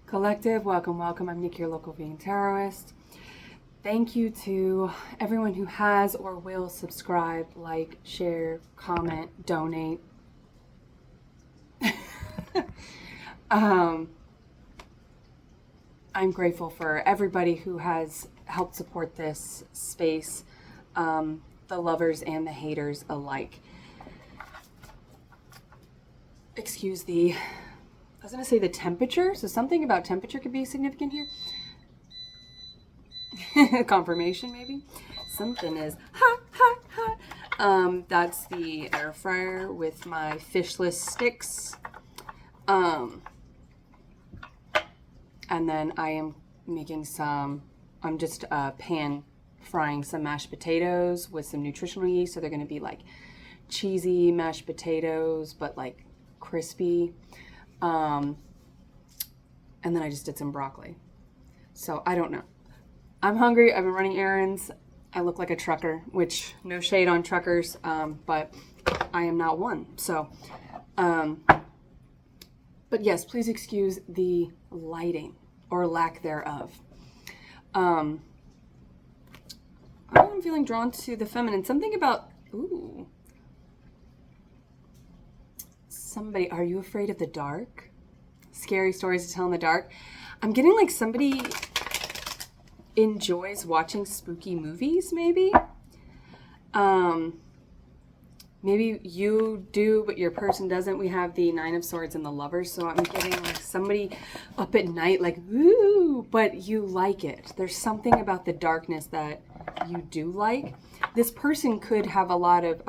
Collective, welcome, welcome. I'm Nikki, your local vegan tarotist. Thank you to everyone who has or will subscribe, like, share, comment, donate. I'm grateful for everybody who has helped support this space, the lovers and the haters alike. Excuse the, I was going to say the temperature, so something about temperature could be significant here. Confirmation, maybe. Something is hot, hot, hot. That's the air fryer with my fishless sticks. And then I am making I'm just pan frying some mashed potatoes with some nutritional yeast. So they're going to be like cheesy mashed potatoes, but like crispy. And then I just did some broccoli. So I don't know. I'm hungry. I've been running errands. I look like a trucker, which no shade on truckers, but I am not one. So, but yes, please excuse the lighting or lack thereof. I'm feeling drawn to the feminine. Something about, somebody, are you afraid of the dark? Scary stories to tell in the dark. I'm getting like somebody enjoys watching spooky movies, maybe. Maybe you do, but your person doesn't. We have the Nine of Swords and the Lovers, so I'm getting like somebody up at night, like, ooh, but you like it. There's something about the darkness that you do like. This person could have a lot of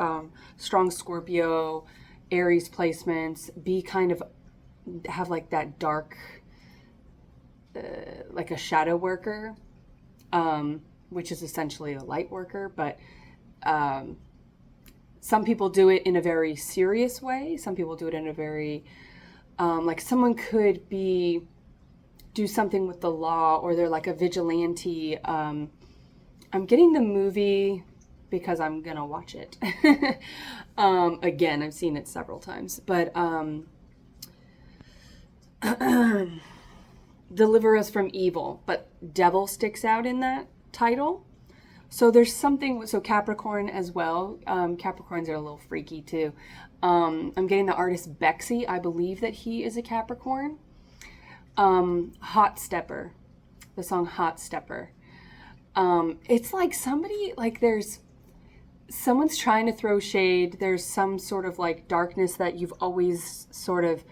strong Scorpio, Aries placements, have like that dark, like a shadow worker, which is essentially a light worker, but some people do it in a very serious way. Some people do it in a very, like someone could do something with the law, or they're like a vigilante. I'm getting the movie because I'm gonna watch it. Again, I've seen it several times, but deliver us from evil, but devil sticks out in that title. So there's something, so Capricorn as well. Capricorns are a little freaky too. I'm getting the artist Bexy. I believe that he is a Capricorn. Hot Stepper, the song Hot Stepper. It's like somebody, like someone's trying to throw shade. There's some sort of like darkness that you've always sort of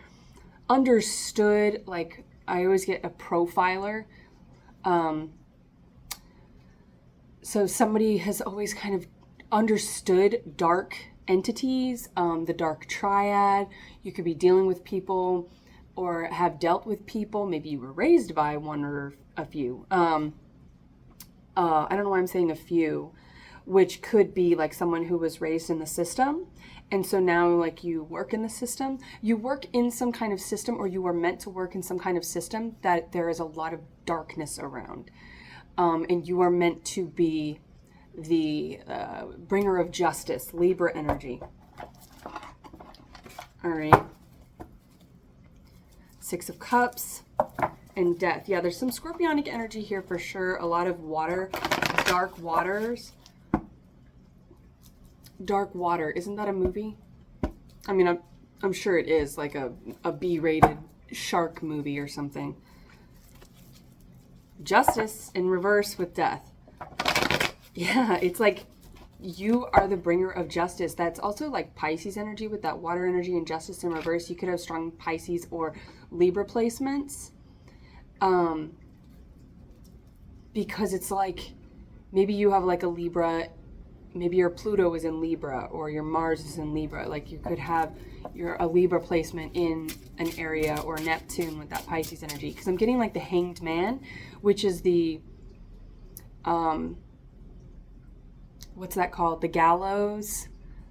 understood. Like I always get a profiler. So somebody has always kind of understood dark entities, the dark triad. You could be dealing with people or have dealt with people. Maybe you were raised by one or a few. I don't know why I'm saying a few, which could be like someone who was raised in the system. And so now like you work in the system, you work in some kind of system, or you are meant to work in some kind of system that there is a lot of darkness around. And you are meant to be the bringer of justice, Libra energy. All right. Six of Cups and Death. Yeah, there's some scorpionic energy here for sure. A lot of water, dark waters. Dark Water, isn't that a movie? I mean, I'm sure it is, like a B-rated shark movie or something. Justice in reverse with Death. Yeah, it's like you are the bringer of justice. That's also like Pisces energy with that water energy and Justice in reverse. You could have strong Pisces or Libra placements. Because it's like maybe you have like a Libra, maybe your Pluto is in Libra or your Mars is in Libra. Like you could have a Libra placement in an area, or Neptune with that Pisces energy. Because I'm getting like the Hanged Man, which is the, what's that called? The Gallows.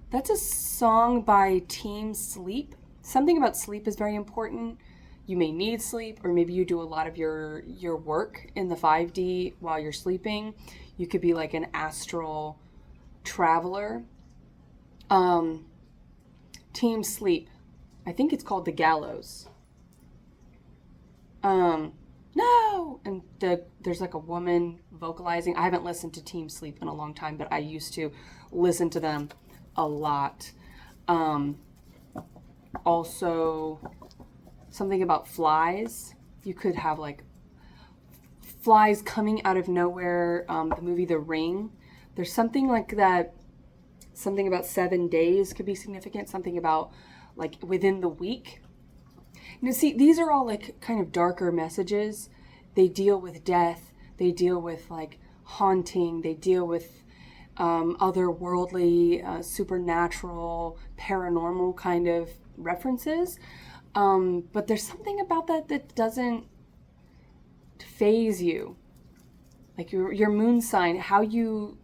That's a song by Team Sleep. Something about sleep is very important. You may need sleep, or maybe you do a lot of your work in the 5D while you're sleeping. You could be like an astral traveler. Team Sleep. I think it's called The Gallows. no, and there's like a woman vocalizing. I haven't listened to Team Sleep in a long time, but I used to listen to them a lot. Also, something about flies. You could have like flies coming out of nowhere. The movie The Ring. There's something like that. Something about 7 days could be significant. Something about like within the week. Now, see, these are all like kind of darker messages. They deal with death. They deal with like haunting. They deal with otherworldly, supernatural, paranormal kind of references. But there's something about that doesn't phase you. Like your moon sign, how you,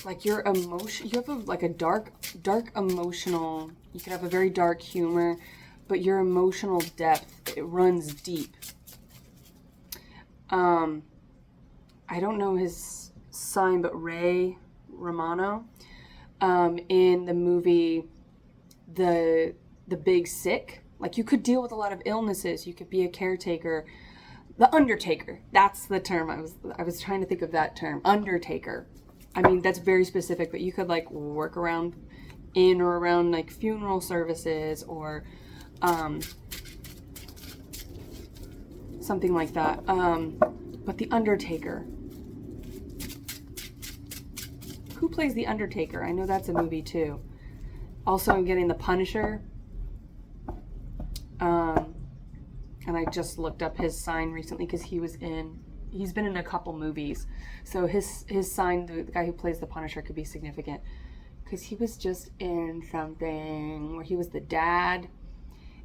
like your emotion, you have like a dark emotional, you could have a very dark humor, but your emotional depth, it runs deep. I don't know his sign, but Ray Romano, in the movie, the Big Sick, like you could deal with a lot of illnesses. You could be a caretaker. The Undertaker, that's the term. I was trying to think of that term. Undertaker. I mean, that's very specific, but you could like work around in or around like funeral services or something like that. But the Undertaker. Who plays the Undertaker? I know that's a movie too. Also, I'm getting the Punisher. And I just looked up his sign recently because he's been in a couple movies. So his sign, the guy who plays the Punisher, could be significant because he was just in something where he was the dad.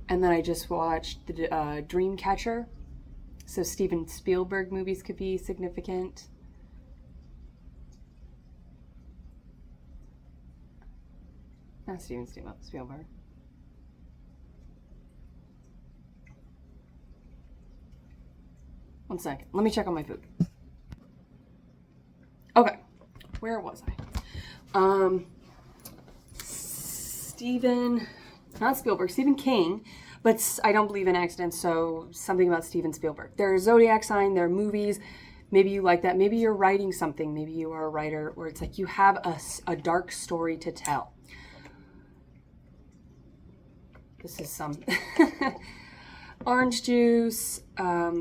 And then I just watched the Dreamcatcher. So Steven Spielberg movies could be significant. Not Steven Spielberg. One second. Let me check on my food. Okay. Where was I? Not Spielberg, Stephen King, but I don't believe in accidents, so something about Steven Spielberg. There's zodiac sign, there are movies. Maybe you like that. Maybe you're writing something. Maybe you are a writer where it's like you have a dark story to tell. This is some orange juice,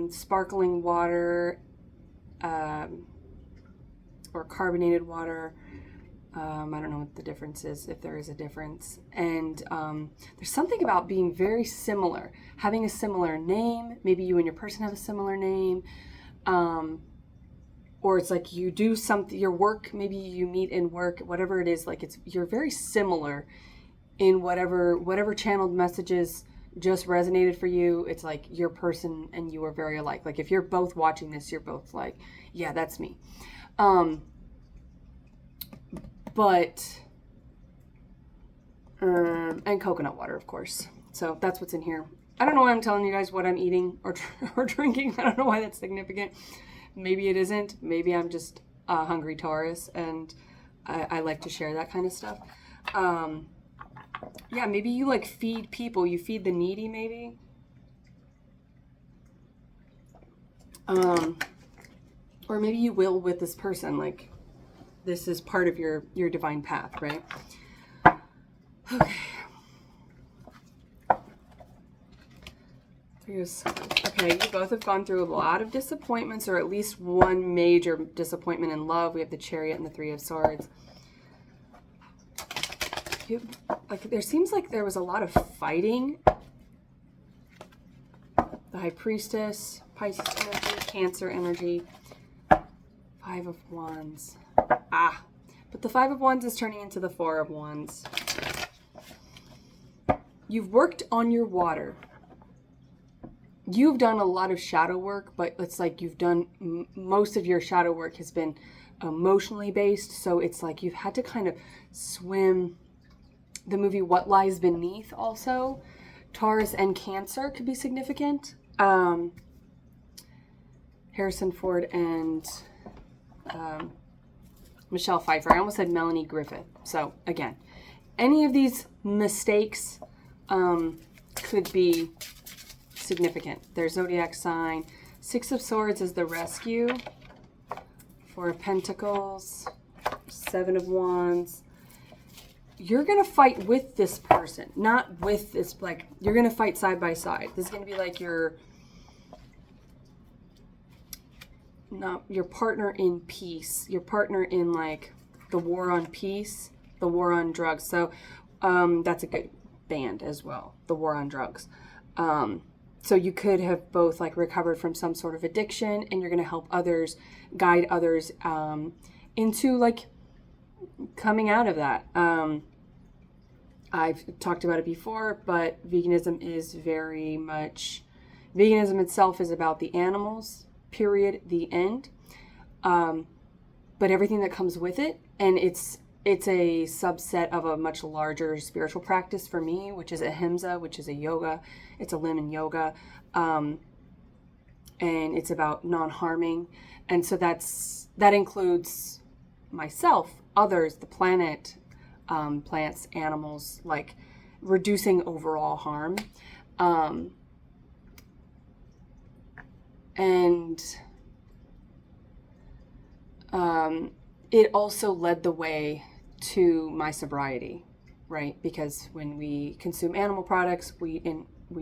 sparkling water, or carbonated water. I don't know what the difference is, if there is a difference. And there's something about being very similar, having a similar name. Maybe you and your person have a similar name. Or it's like you do something, your work, maybe you meet in work, whatever it is, like you're very similar in whatever channeled messages just resonated for you. It's like your person and you are very alike. Like if you're both watching this, you're both like, yeah, that's me. And coconut water, of course. So that's what's in here. I don't know why I'm telling you guys what I'm eating or drinking. I don't know why that's significant. Maybe it isn't. Maybe I'm just a hungry Taurus and I like to share that kind of stuff. Yeah, maybe you like feed people. You feed the needy, maybe. Or maybe you will with this person. Like, this is part of your divine path, right? Okay. Okay, you both have gone through a lot of disappointments, or at least one major disappointment in love. We have the Chariot and the Three of Swords. There seems like there was a lot of fighting. The High Priestess, Pisces energy, Cancer energy, Five of Wands. But the Five of Wands is turning into the Four of Wands. You've worked on your water. You've done a lot of shadow work, but it's like you've done, most of your shadow work has been emotionally based. So it's like you've had to kind of swim. The movie What Lies Beneath also. Taurus and Cancer could be significant. Harrison Ford and Michelle Pfeiffer. I almost said Melanie Griffith. So again, any of these mistakes could be significant. Their zodiac sign. 6 of Swords is the rescue. 4 of Pentacles. 7 of Wands. You're going to fight with this person, not with this, like, you're going to fight side by side. This is going to be like your partner in peace, your partner in like the war on peace, the war on drugs. So that's a good band as well, the war on drugs. So you could have both like recovered from some sort of addiction, and you're going to help others, guide others into like coming out of that. I've talked about it before, but veganism itself is about the animals, period, the end. But everything that comes with it, and it's a subset of a much larger spiritual practice for me, which is ahimsa, which is a yoga. It's a limb in yoga. And it's about non-harming. And so that includes myself, others, the planet, plants, animals, like reducing overall harm. It also led the way to my sobriety, right? Because when we consume animal products, we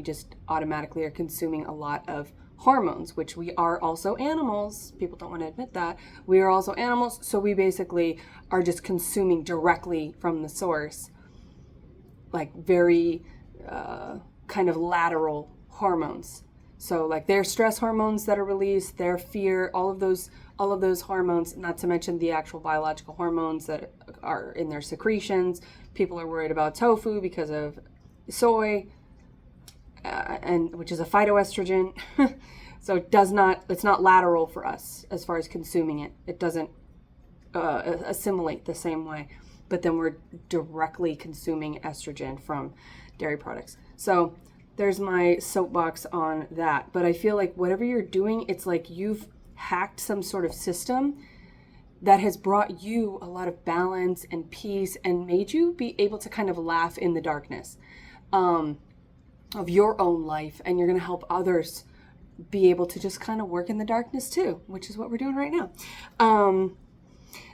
just automatically are consuming a lot of hormones, which we are also animals. People don't want to admit that. We are also animals, so we basically are just consuming directly from the source, like very kind of lateral hormones. So like their stress hormones that are released, their fear, all of those hormones, not to mention the actual biological hormones that are in their secretions. People are worried about tofu because of soy, and which is a phytoestrogen. So it's not lateral for us as far as consuming it. It doesn't assimilate the same way. But then we're directly consuming estrogen from dairy products. So there's my soapbox on that. But I feel like whatever you're doing, it's like you've hacked some sort of system that has brought you a lot of balance and peace and made you be able to kind of laugh in the darkness of your own life. And you're going to help others be able to just kind of work in the darkness too, which is what we're doing right now.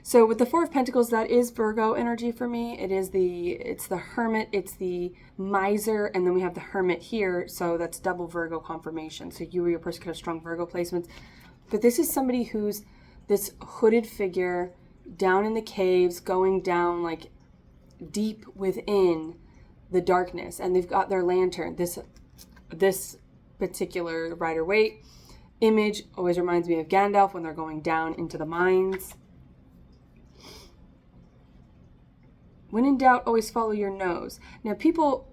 So with the 4 of Pentacles, that is Virgo energy for me. It's the Hermit, it's the Miser, and then we have the Hermit here. So that's double Virgo confirmation. So you or your person could have strong Virgo placements. But this is somebody who's this hooded figure down in the caves, going down like deep within the darkness. And they've got their lantern. This particular Rider-Waite image always reminds me of Gandalf when they're going down into the mines. When in doubt, always follow your nose. Now, people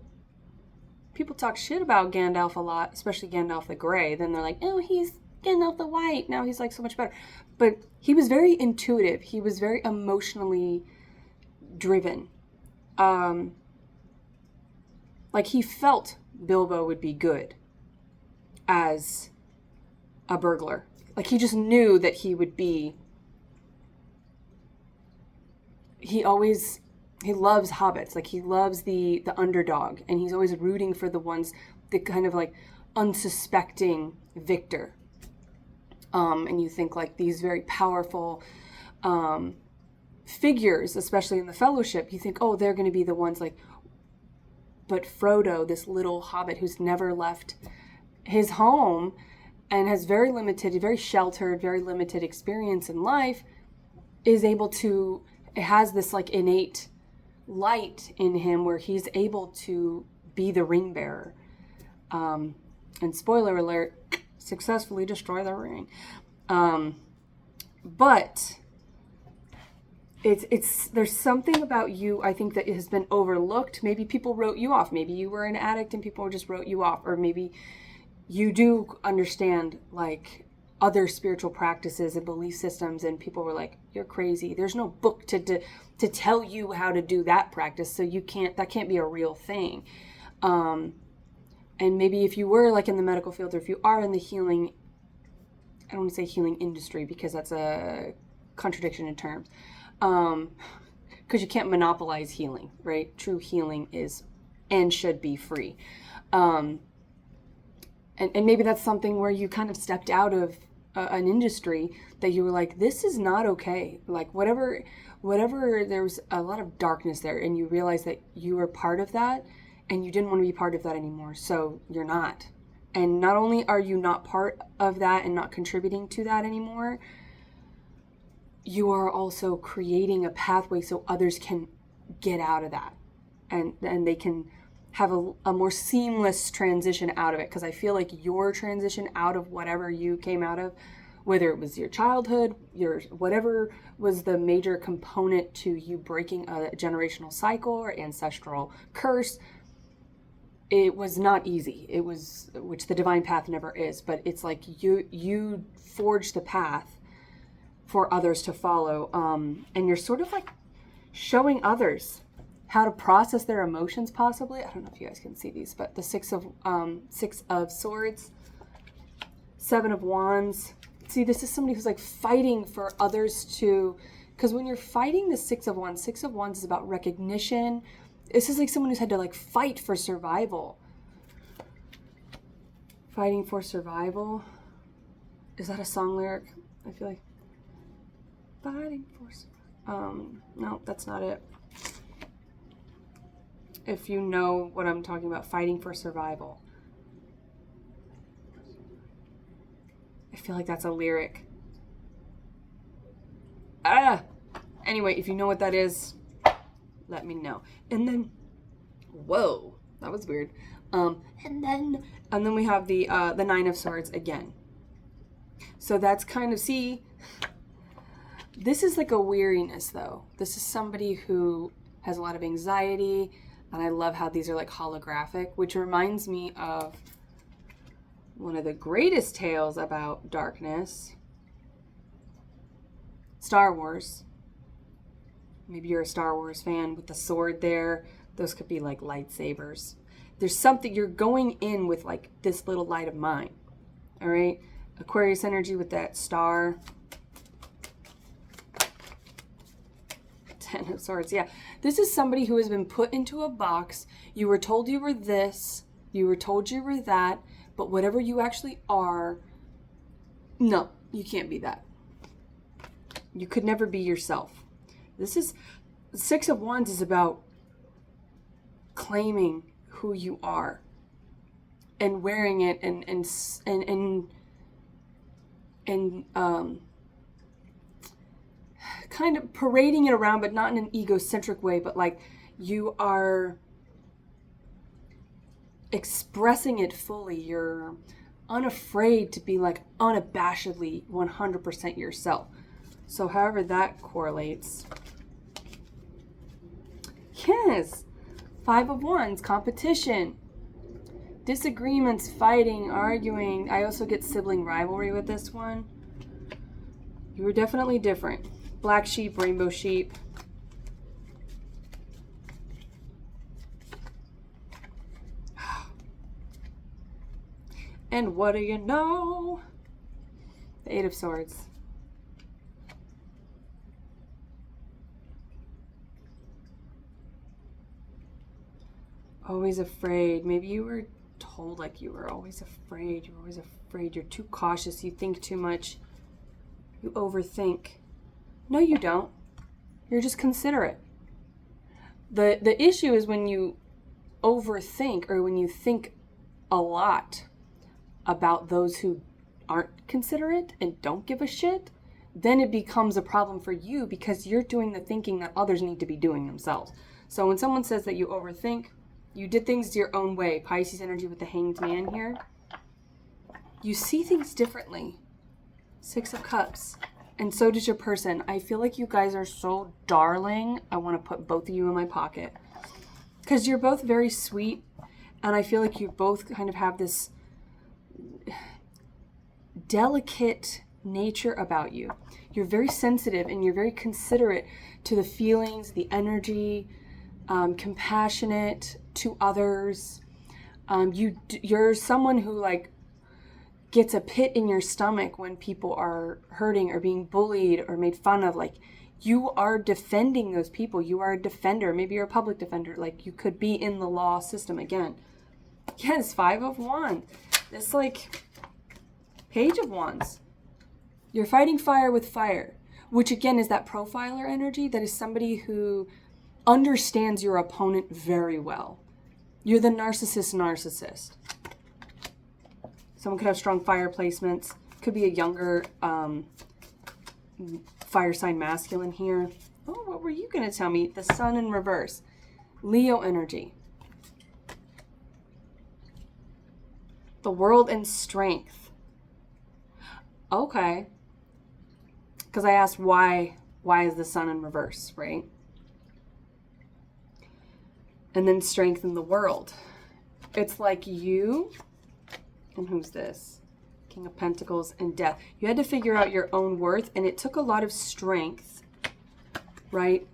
talk shit about Gandalf a lot, especially Gandalf the Grey. Then they're like, oh, he's Gandalf the White. Now he's like so much better. But he was very intuitive. He was very emotionally driven. Like he felt Bilbo would be good as a burglar. Like he just knew that he would be. He loves hobbits. Like he loves the underdog, and he's always rooting for the ones, the kind of like unsuspecting victor. And you think like these very powerful figures, especially in the Fellowship, you think, oh, they're going to be the ones like, but Frodo, this little hobbit who's never left his home and has very sheltered, very limited experience in life, it has this like innate light in him where he's able to be the ring bearer. And spoiler alert, successfully destroy the ring. But there's something about you, I think, that has been overlooked. Maybe people wrote you off. Maybe you were an addict and people just wrote you off. Or maybe you do understand like other spiritual practices and belief systems, and people were like, you're crazy. There's no book to tell you how to do that practice. So that can't be a real thing. And maybe if you were like in the medical field, or if you are in the healing, I don't want to say healing industry because that's a contradiction in terms. Because you can't monopolize healing, right? True healing is and should be free. And maybe that's something where you kind of stepped out of an industry that you were like, this is not okay. Like whatever, there was a lot of darkness there, and you realized that you were part of that, and you didn't want to be part of that anymore. So you're not. And not only are you not part of that and not contributing to that anymore, you are also creating a pathway so others can get out of that, and they can have a more seamless transition out of it. Because I feel like your transition out of whatever you came out of, whether it was your childhood, your whatever was the major component to you breaking a generational cycle or ancestral curse, it was not easy. It was, which the divine path never is, but it's like you forged the path for others to follow, and you're sort of like showing others how to process their emotions, possibly. I don't know if you guys can see these, but the Six of Swords, Seven of Wands. See, this is somebody who's like fighting for others to, because when you're fighting the Six of Wands is about recognition. This is like someone who's had to like fight for survival. Fighting for survival. Is that a song lyric? I feel like fighting for survival. No, that's not it. If you know what I'm talking about, fighting for survival. I feel like that's a lyric. Anyway, if you know what that is, let me know. And then, whoa, that was weird. And then we have the Nine of Swords again. So that's kind of, see, this is like a weariness though. This is somebody who has a lot of anxiety, and I love how these are like holographic, which reminds me of one of the greatest tales about darkness, Star Wars. Maybe you're a Star Wars fan with the sword there. Those could be like lightsabers. There's something, you're going in with like this little light of mine. All right. Aquarius energy with that star. Ten of Swords. Yeah. This is somebody who has been put into a box. You were told you were this. You were told you were that. But whatever you actually are, no, you can't be that. You could never be yourself. This is, Six of Wands is about claiming who you are and wearing it and kind of parading it around, but not in an egocentric way, but like you are expressing it fully. You're unafraid to be like unabashedly 100% yourself. So however that correlates. Yes. Five of Wands, competition. Disagreements, fighting, arguing. I also get sibling rivalry with this one. You were definitely different. Black sheep, rainbow sheep. And what do you know? The Eight of Swords. Always afraid. Maybe you were told like you were always afraid. You're always afraid. You're too cautious. You think too much. You overthink. No, you don't. You're just considerate. The issue is when you overthink, or when you think a lot about those who aren't considerate and don't give a shit, then it becomes a problem for you because you're doing the thinking that others need to be doing themselves. So when someone says that you overthink, you did things your own way, Pisces energy with the Hanged Man here, you see things differently. Six of Cups. And so does your person. I feel like you guys are so darling. I want to put both of you in my pocket. Because you're both very sweet. And I feel like you both kind of have this delicate nature about you. You're very sensitive and you're very considerate to the feelings, the energy, compassionate to others. You're someone who like gets a pit in your stomach when people are hurting or being bullied or made fun of. Like, you are defending those people. You are a defender. Maybe you're a public defender. Like, you could be in the law system again. Yes, Five of Wands. This like Page of Wands. You're fighting fire with fire, which again is that profiler energy. That is somebody who understands your opponent very well. You're the narcissist. Someone could have strong fire placements. Could be a younger fire sign masculine here. Oh, what were you going to tell me? The sun in reverse. Leo energy. The world and strength. Okay. Because I asked why is the sun in reverse, right? And then strength in the world. It's like you, and who's this? King of Pentacles and Death. You had to figure out your own worth, and it took a lot of strength, right?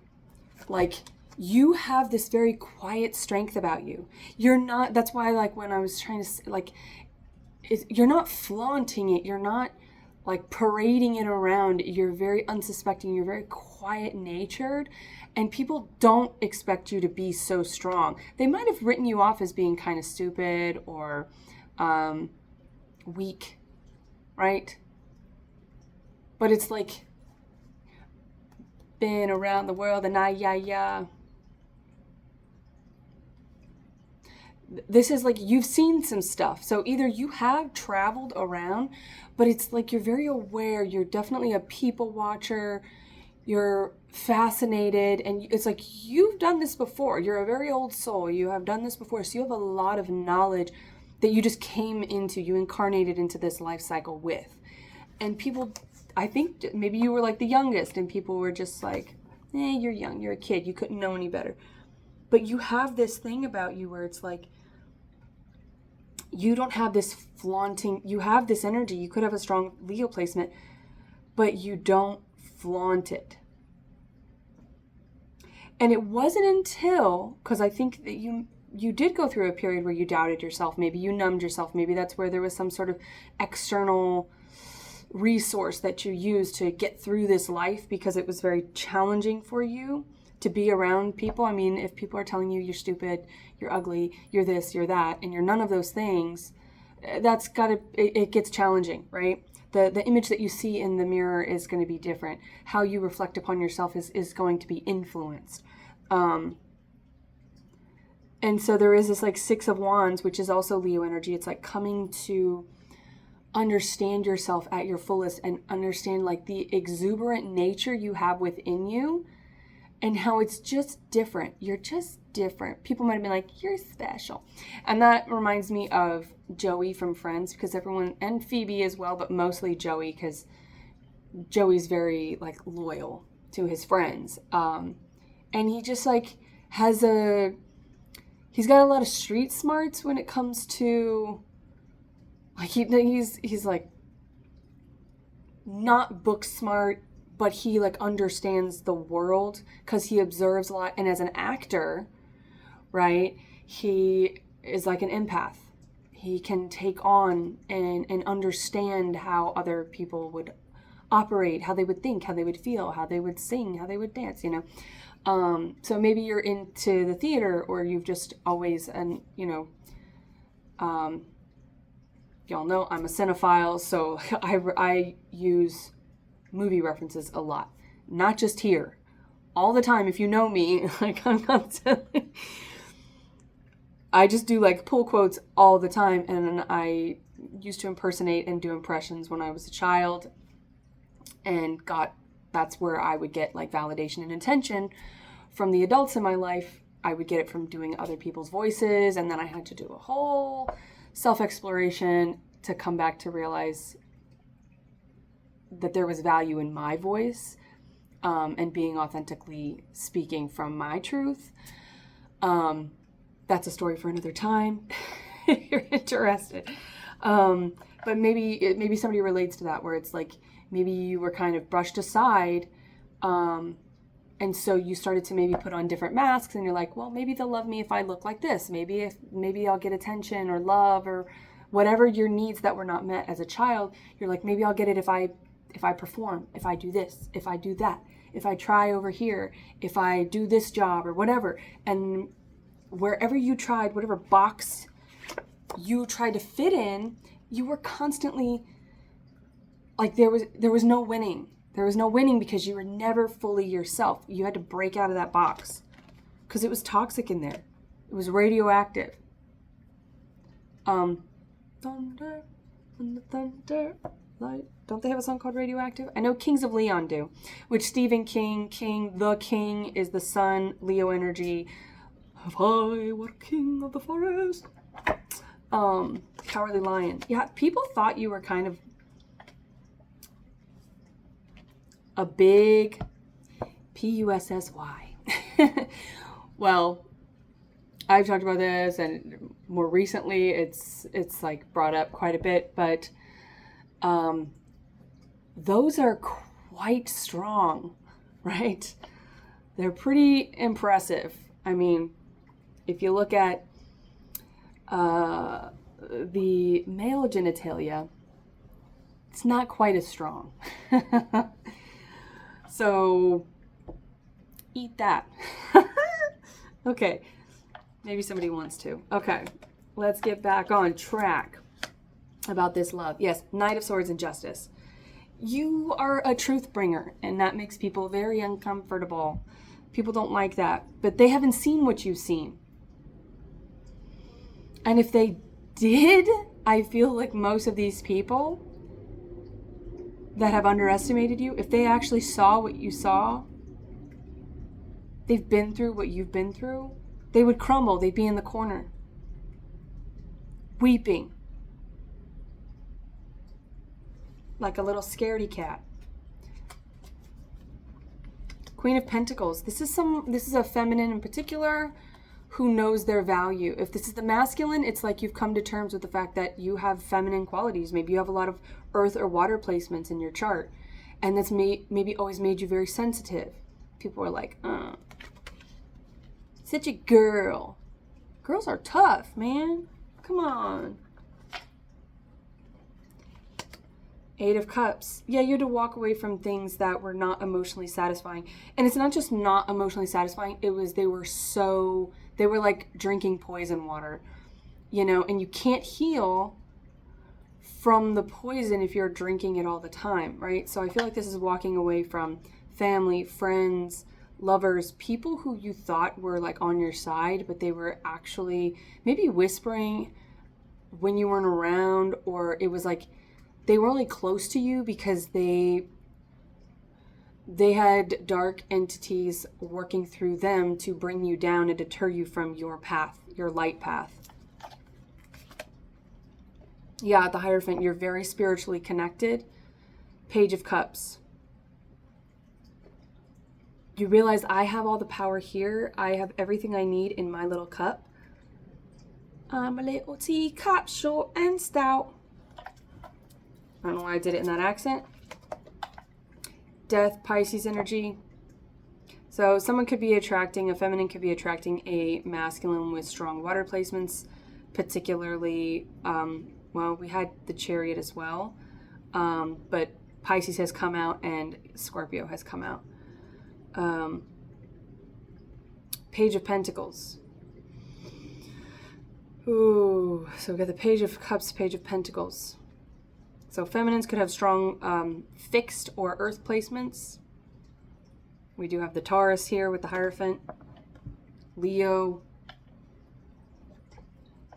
Like, you have this very quiet strength about you. You're not, that's why, like, when I was trying to, like, you're not flaunting it. You're not, like, parading it around. You're very unsuspecting. You're very quiet-natured, and people don't expect you to be so strong. They might have written you off as being kind of stupid or weak, right? But it's like, been around the world and yeah. This is like, you've seen some stuff. So either you have traveled around, but it's like you're very aware. You're definitely a people watcher. You're fascinated, and it's like you've done this before. You're a very old soul. You have done this before, so you have a lot of knowledge that you just came into, you incarnated into this life cycle with. And people, I think maybe you were like the youngest, and people were just like, you're young, you're a kid, you couldn't know any better. But you have this thing about you where it's like, you don't have this flaunting, you have this energy. You could have a strong Leo placement, but you don't flaunt it. And it wasn't until, because I think that you did go through a period where you doubted yourself. Maybe you numbed yourself. Maybe that's where there was some sort of external resource that you used to get through this life, because it was very challenging for you to be around people. I mean, if people are telling you you're stupid, you're ugly, you're this, you're that, and you're none of those things, that's gotta, it gets challenging, right? The image that you see in the mirror is going to be different. How you reflect upon yourself is going to be influenced. And so there is this like Six of Wands, which is also Leo energy. It's like coming to understand yourself at your fullest and understand like the exuberant nature you have within you and how it's just different. You're just different. People might have been like, you're special. And that reminds me of Joey from Friends, because everyone, and Phoebe as well, but mostly Joey, because Joey's very like loyal to his friends. And he just like he's got a lot of street smarts when it comes to like, he's like not book smart, but he like understands the world because he observes a lot. And as an actor, right, he is like an empath. He can take on and understand how other people would operate, how they would think, how they would feel, how they would sing, how they would dance, you know. So maybe you're into the theater, or you've just always, and you know, y'all know I'm a cinephile, so I use movie references a lot, not just here, all the time. If you know me, like I'm constantly, I just do like pull quotes all the time, and I used to impersonate and do impressions when I was a child, and that's where I would get like validation and attention from the adults in my life. I would get it from doing other people's voices, and then I had to do a whole self-exploration to come back to realize that there was value in my voice, and being authentically speaking from my truth. That's a story for another time if you're interested. But maybe somebody relates to that, where it's like maybe you were kind of brushed aside, and so you started to maybe put on different masks, and you're like, well, maybe they'll love me if I look like this. Maybe I'll get attention or love or whatever your needs that were not met as a child. You're like, maybe I'll get it if I perform, if I do this, if I do that, if I try over here, if I do this job or whatever. And wherever you tried, whatever box you tried to fit in, you were constantly like there was no winning. There was no winning because you were never fully yourself. You had to break out of that box because it was toxic in there. It was radioactive. Thunder and the thunder light. Don't they have a song called Radioactive? I know Kings of Leon do, which Stephen King, the king is the sun, Leo energy. Have I what king of the forest? Cowardly Lion. Yeah, people thought you were kind of a big Pussy. Well, I've talked about this, and more recently it's like brought up quite a bit, but those are quite strong, right? They're pretty impressive. I mean, if you look at the male genitalia, it's not quite as strong. So, eat that. Okay. Maybe somebody wants to. Okay. Let's get back on track about this love. Yes, Knight of Swords and Justice. You are a truth bringer, and that makes people very uncomfortable. People don't like that, but they haven't seen what you've seen. And if they did, I feel like most of these people that have underestimated you, if they actually saw what you saw, they've been through what you've been through, they would crumble. They'd be in the corner, weeping like a little scaredy cat. Queen of Pentacles. This is a feminine in particular who knows their value. If this is the masculine, it's like you've come to terms with the fact that you have feminine qualities. Maybe you have a lot of earth or water placements in your chart, and that's maybe always made you very sensitive. People are like, such a girl. Girls are tough, man. Come on. Eight of Cups. Yeah, you had to walk away from things that were not emotionally satisfying. And it's not just not emotionally satisfying. They were like drinking poison water, and you can't heal from the poison if you're drinking it all the time, right? So I feel like this is walking away from family, friends, lovers, people who you thought were like on your side, but they were actually maybe whispering when you weren't around, or it was like they were only close to you because they had dark entities working through them to bring you down and deter you from your path, your light path. Yeah, the Hierophant, you're very spiritually connected. Page of Cups. You realize I have all the power here. I have everything I need in my little cup. I'm a little teacup, short and stout. I don't know why I did it in that accent. Death, Pisces energy. So someone could be attracting, a feminine could be attracting a masculine with strong water placements, particularly, we had the Chariot as well, but Pisces has come out and Scorpio has come out. Page of Pentacles. Ooh, so we got the Page of Cups, Page of Pentacles. So feminines could have strong fixed or earth placements. We do have the Taurus here with the Hierophant, Leo,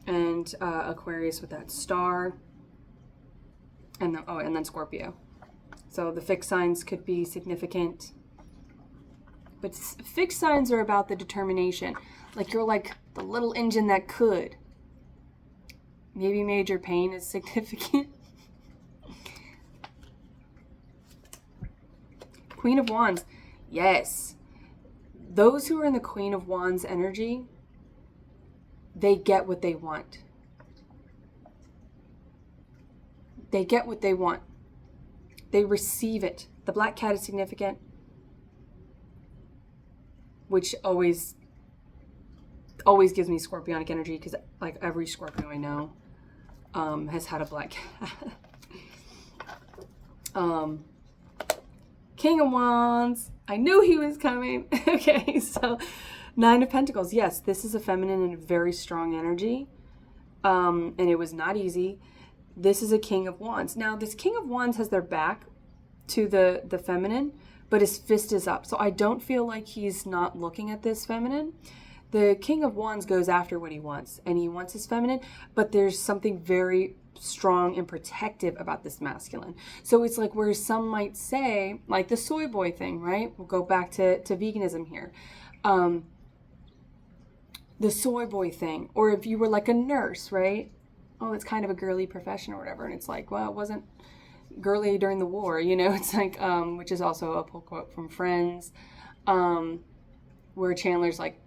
and Aquarius with that star, and then Scorpio. So the fixed signs could be significant, but fixed signs are about the determination. Like you're like the little engine that could. Maybe major pain is significant. Queen of Wands. Yes. Those who are in the Queen of Wands energy, they get what they want. They get what they want. They receive it. The black cat is significant, which always gives me scorpionic energy, because like every Scorpio I know has had a black cat. King of Wands. I knew he was coming. Okay, so Nine of Pentacles. Yes, this is a feminine and very strong energy. And it was not easy. This is a King of Wands. Now, this King of Wands has their back to the feminine, but his fist is up. So I don't feel like he's not looking at this feminine. The King of Wands goes after what he wants, and he wants his feminine, but there's something very strong and protective about this masculine. So it's like where some might say, like the soy boy thing, right? We'll go back to veganism here. The soy boy thing, or if you were like a nurse, right? Oh, it's kind of a girly profession or whatever. And it's like, well, it wasn't girly during the war, you know? It's like, which is also a pull quote from Friends, where Chandler's like,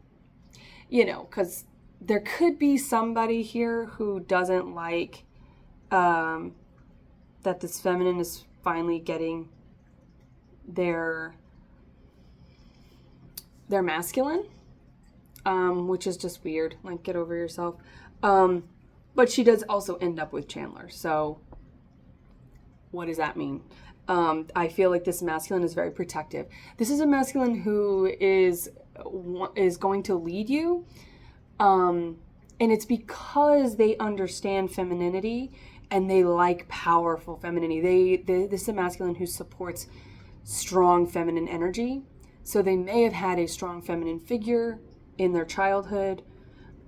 you know, because there could be somebody here who doesn't like that this feminine is finally getting their masculine, which is just weird. Like, get over yourself. But she does also end up with Chandler. So what does that mean? I feel like this masculine is very protective. This is a masculine who is going to lead you. And it's because they understand femininity and they like powerful femininity. This is a masculine who supports strong feminine energy. So they may have had a strong feminine figure in their childhood,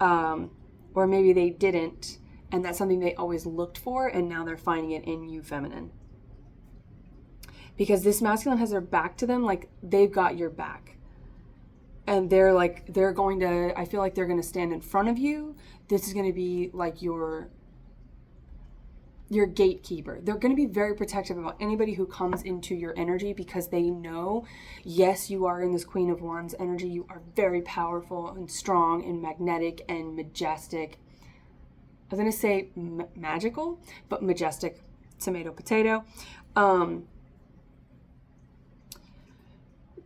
or maybe they didn't, and that's something they always looked for, and now they're finding it in you, feminine. Because this masculine has their back to them, like they've got your back. And they're going to, I feel like they're going to stand in front of you. This is going to be like your gatekeeper. They're going to be very protective about anybody who comes into your energy, because they know, yes, you are in this Queen of Wands energy. You are very powerful and strong and magnetic and majestic. I was going to say magical, but majestic, tomato, potato.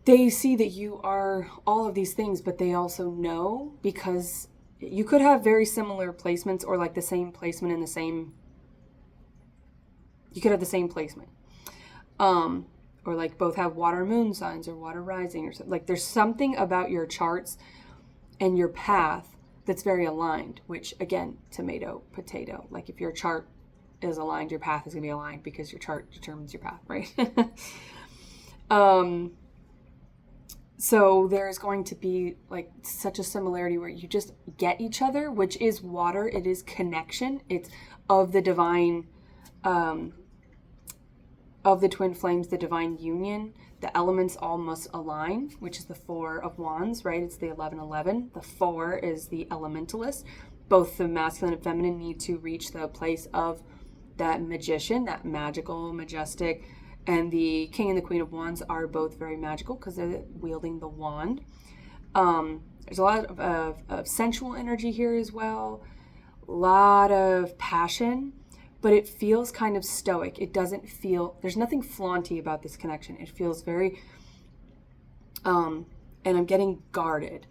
They see that you are all of these things, but they also know, because you could have very similar placements, or like the same placement in the same, you could have the same placement. Or like both have water moon signs or water rising, or something. Like there's something about your charts and your path that's very aligned, which again, tomato, potato. Like if your chart is aligned, your path is going to be aligned, because your chart determines your path, right? So there's going to be like such a similarity where you just get each other, which is water. It is connection. It's of the divine, of the twin flames, the divine union. The elements all must align, which is the 4 of Wands, right? It's the 11-11. The 4 is the elementalist. Both the masculine and feminine need to reach the place of that magician, that magical, majestic. And the King and the Queen of Wands are both very magical because they're wielding the wand. There's a lot of sensual energy here as well. A lot of passion, but it feels kind of stoic. It doesn't feel, there's nothing flaunty about this connection. It feels very, and I'm getting guarded.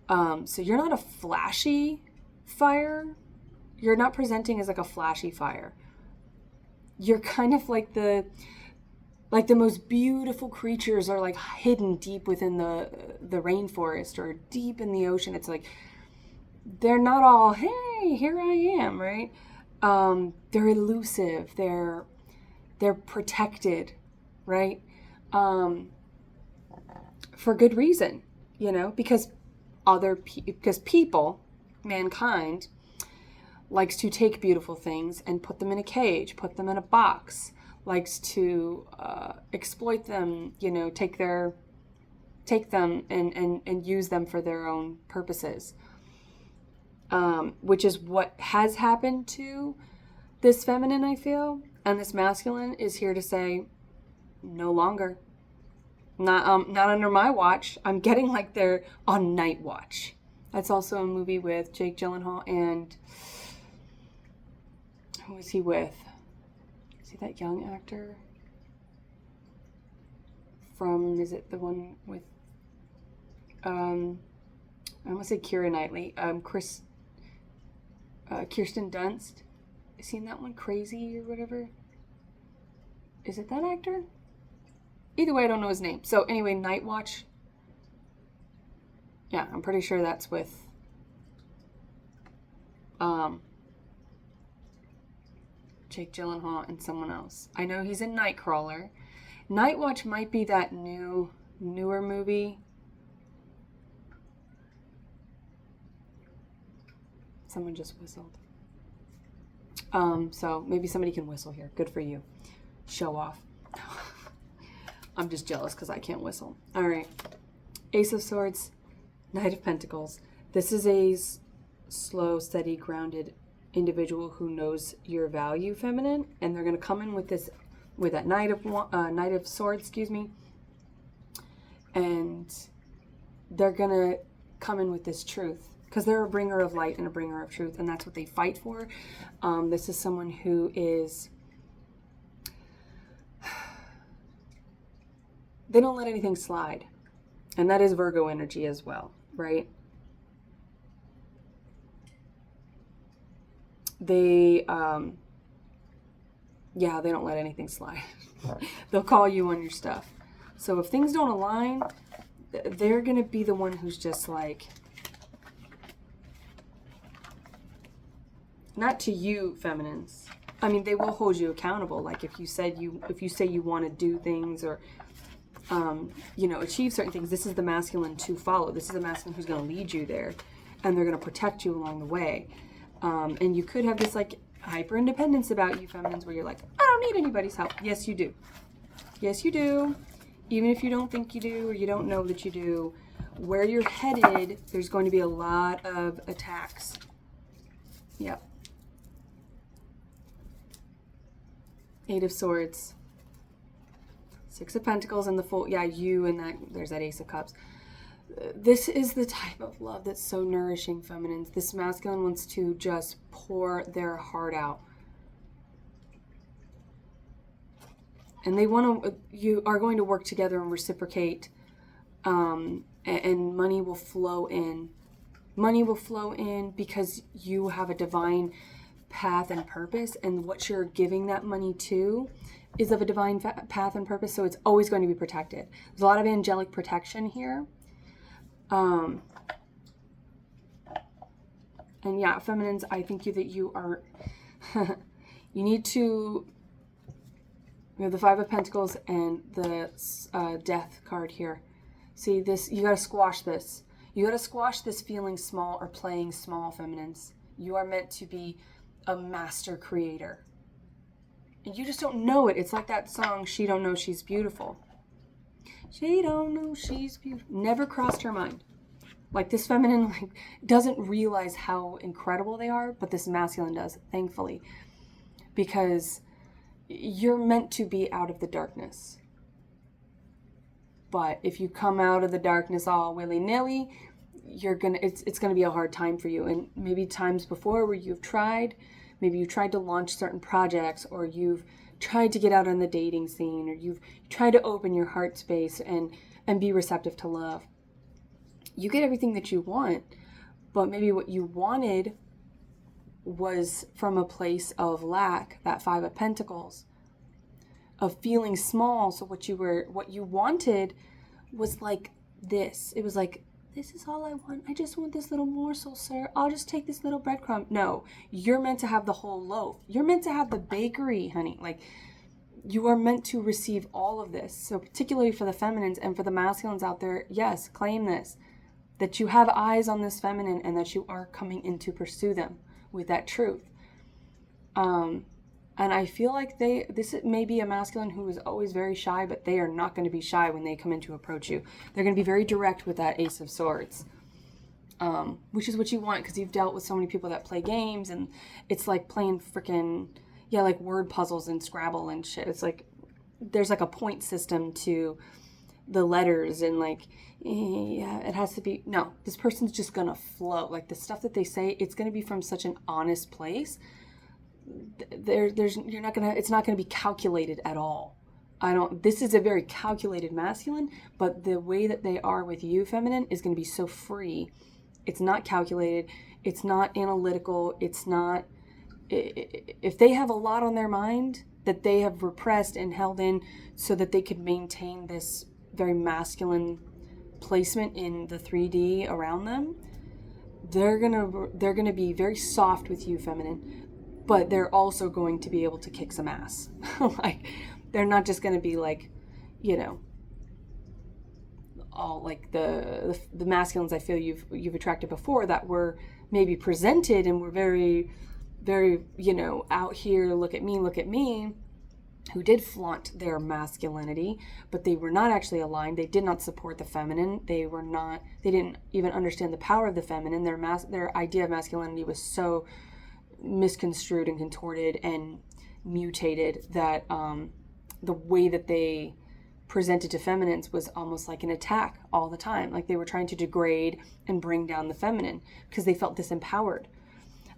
So you're not a flashy fire. You're not presenting as like a flashy fire. You're kind of like the most beautiful creatures are like hidden deep within the rainforest or deep in the ocean. It's like, they're not all, hey, here I am, right? They're elusive. They're protected, right? For good reason, you know, because people, mankind, likes to take beautiful things and put them in a cage, put them in a box, likes to exploit them, you know, take them and use them for their own purposes, which is what has happened to this feminine, I feel. And this masculine is here to say, no longer. Not under my watch. I'm getting like they're on night watch. That's also a movie with Jake Gyllenhaal and... who is he with? Is he that young actor? Is it the one with, I want to say Keira Knightley, Kirsten Dunst. Is he in that one, Crazy or whatever? Is it that actor? Either way, I don't know his name. So anyway, Night Watch. Yeah, I'm pretty sure that's with Jake Gyllenhaal and someone else. I know he's in Nightcrawler. Nightwatch might be that newer movie. Someone just whistled. So maybe somebody can whistle here. Good for you. Show off. I'm just jealous because I can't whistle. All right. Ace of Swords, Knight of Pentacles. This is a slow, steady, grounded individual who knows your value, feminine, and they're going to come in with that Knight of Swords, and they're going to come in with this truth because they're a bringer of light and a bringer of truth, and that's what they fight for. This is someone who is, they don't let anything slide, and that is Virgo energy as well, right? They, they don't let anything slide. They'll call you on your stuff. So if things don't align, they're going to be the one who's just like, not to you, feminines. I mean, they will hold you accountable. Like if you say you want to do things or, achieve certain things, this is the masculine to follow. This is the masculine who's going to lead you there, and they're going to protect you along the way. And you could have this like hyper independence about you, feminines, where you're like, I don't need anybody's help. Yes, you do. Yes, you do. Even if you don't think you do or you don't know that you do, where you're headed, there's going to be a lot of attacks. Yep. Eight of Swords. Six of Pentacles and the Fool. Yeah, you and that. There's that Ace of Cups. This is the type of love that's so nourishing, feminines. This masculine wants to just pour their heart out. And you are going to work together and reciprocate, and money will flow in. Money will flow in because you have a divine path and purpose, and what you're giving that money to is of a divine path and purpose, so it's always going to be protected. There's a lot of angelic protection here. And yeah, feminines, I think that you are, you need to, we have the Five of Pentacles and the Death card here. See this, you got to squash this. You got to squash this feeling small or playing small, feminines. You are meant to be a master creator. And you just don't know it. It's like that song, She Don't Know She's Beautiful. She don't know she's beautiful. Never crossed her mind. Like this feminine doesn't realize how incredible they are, but this masculine does, thankfully. Because you're meant to be out of the darkness. But if you come out of the darkness all willy-nilly, it's gonna be a hard time for you. And maybe times before where you've tried, maybe you tried to launch certain projects, or you've tried to get out on the dating scene, or you've tried to open your heart space and be receptive to love. You get everything that you want, but maybe what you wanted was from a place of lack, that Five of Pentacles, of feeling small. So what you wanted was like this. It was like, this is all I want. I just want this little morsel, sir. I'll just take this little breadcrumb. No, you're meant to have the whole loaf. You're meant to have the bakery, honey. Like, you are meant to receive all of this. So particularly for the feminines and for the masculines out there, yes, claim this. That you have eyes on this feminine and that you are coming in to pursue them with that truth. And I feel like this may be a masculine who is always very shy, but they are not going to be shy when they come in to approach you. They're going to be very direct with that Ace of Swords, which is what you want, because you've dealt with so many people that play games, and it's like playing freaking, like word puzzles and Scrabble and shit. It's like there's like a point system to the letters, and like, it has to be, no, this person's just going to flow. Like the stuff that they say, it's going to be from such an honest place. It's not going to be calculated at all. This is a very calculated masculine, but the way that they are with you, feminine, is going to be so free. It's not calculated. It's not analytical. It's not, if they have a lot on their mind that they have repressed and held in so that they could maintain this very masculine placement in the 3D around them, they're gonna be very soft with you, feminine, but they're also going to be able to kick some ass. Like, they're not just gonna be like, you know, all like the masculines I feel you've attracted before, that were maybe presented and were very, very, you know, out here, look at me, who did flaunt their masculinity, but they were not actually aligned. They did not support the feminine. They didn't even understand the power of the feminine. Their idea of masculinity was so misconstrued and contorted and mutated that the way that they presented to feminines was almost like an attack all the time. Like they were trying to degrade and bring down the feminine because they felt disempowered.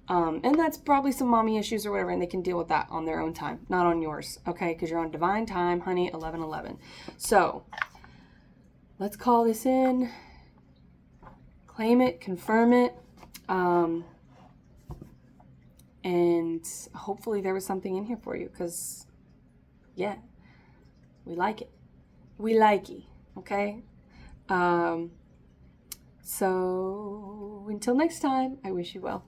And that's probably some mommy issues or whatever, and they can deal with that on their own time, not on yours, okay? Because you're on divine time, honey, 11:11. So let's call this in, claim it, confirm it, and hopefully there was something in here for you, because, yeah, we like it. We likey, okay? So until next time, I wish you well.